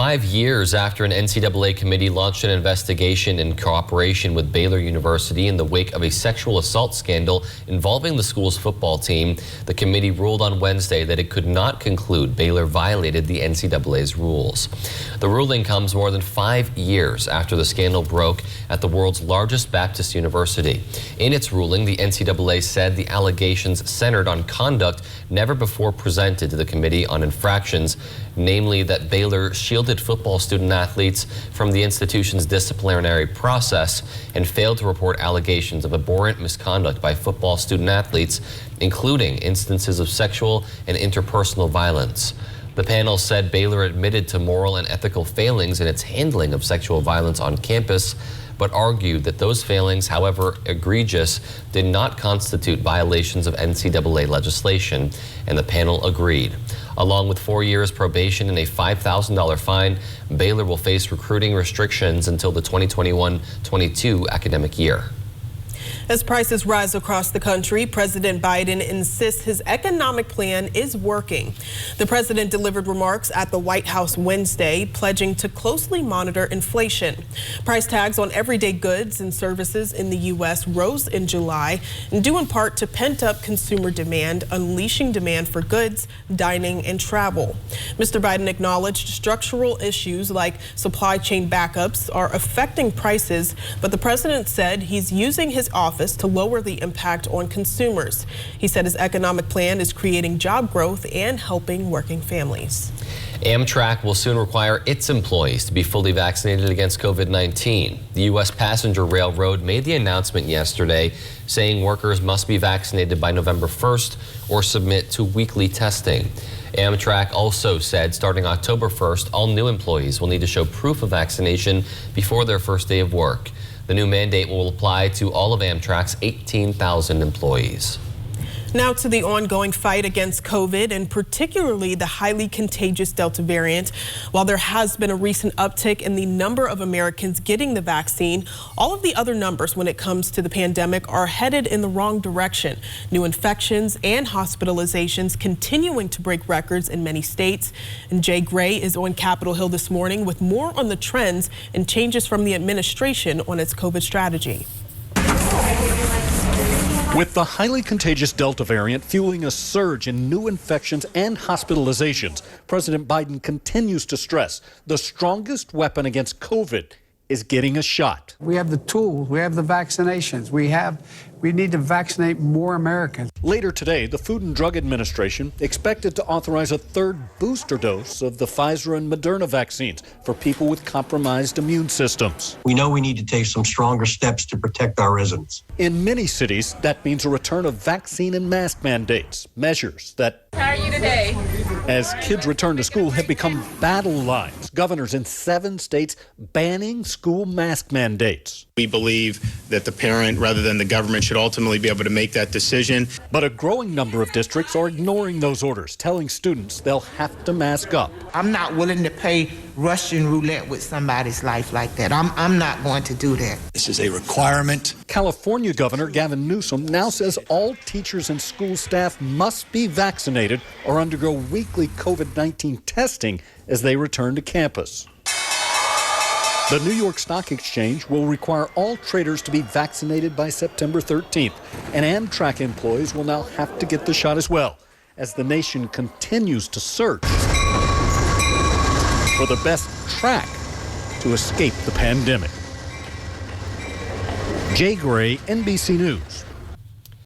5 years after an NCAA committee launched an investigation in cooperation with Baylor University in the wake of a sexual assault scandal involving the school's football team, the committee ruled on Wednesday that it could not conclude Baylor violated the NCAA's rules. The ruling comes more than 5 years after the scandal broke at the world's largest Baptist university. In its ruling, the NCAA said the allegations centered on conduct never before presented to the committee on infractions, namely that Baylor shielded football student athletes from the institution's disciplinary process and failed to report allegations of abhorrent misconduct by football student athletes, including instances of sexual and interpersonal violence. The panel said Baylor admitted to moral and ethical failings in its handling of sexual violence on campus, but argued that those failings, however egregious, did not constitute violations of NCAA legislation, and the panel agreed. Along with 4 years probation and a $5,000 fine, Baylor will face recruiting restrictions until the 2021-22 academic year. As prices rise across the country, President Biden insists his economic plan is working. The president delivered remarks at the White House Wednesday, pledging to closely monitor inflation. Price tags on everyday goods and services in the U.S. rose in July, due in part to pent-up consumer demand, unleashing demand for goods, dining, and travel. Mr. Biden acknowledged structural issues like supply chain backups are affecting prices, but the president said he's using his office to lower the impact on consumers. He said his economic plan is creating job growth and helping working families. Amtrak will soon require its employees to be fully vaccinated against COVID-19. The U.S. Passenger Railroad made the announcement yesterday, saying workers must be vaccinated by November 1st or submit to weekly testing. Amtrak also said starting October 1st, all new employees will need to show proof of vaccination before their first day of work. The new mandate will apply to all of Amtrak's 18,000 employees. Now to the ongoing fight against COVID, and particularly the highly contagious Delta variant. While there has been a recent uptick in the number of Americans getting the vaccine, all of the other numbers when it comes to the pandemic are headed in the wrong direction. New infections and hospitalizations continuing to break records in many states. And Jay Gray is on Capitol Hill this morning with more on the trends and changes from the administration on its COVID strategy. With the highly contagious Delta variant fueling a surge in new infections and hospitalizations, President Biden continues to stress the strongest weapon against COVID is getting a shot. We have the tools, we have the vaccinations, we need to vaccinate more Americans. Later today, the Food and Drug Administration expected to authorize a third booster dose of the Pfizer and Moderna vaccines for people with compromised immune systems. We know we need to take some stronger steps to protect our residents. In many cities, that means a return of vaccine and mask mandates, measures that, how are you today? As kids return to school, have become battle lines. Governors in 7 states banning school mask mandates. We believe that the parent, rather than the government, should ultimately be able to make that decision. But a growing number of districts are ignoring those orders, telling students they'll have to mask up. I'm not willing to play Russian roulette with somebody's life like that. I'm not going to do that. This is a requirement. California Governor Gavin Newsom now says all teachers and school staff must be vaccinated or undergo weekly COVID-19 testing as they return to campus. The New York Stock Exchange will require all traders to be vaccinated by September 13th, and Amtrak employees will now have to get the shot as well, as the nation continues to search for the best track to escape the pandemic. Jay Gray, NBC News.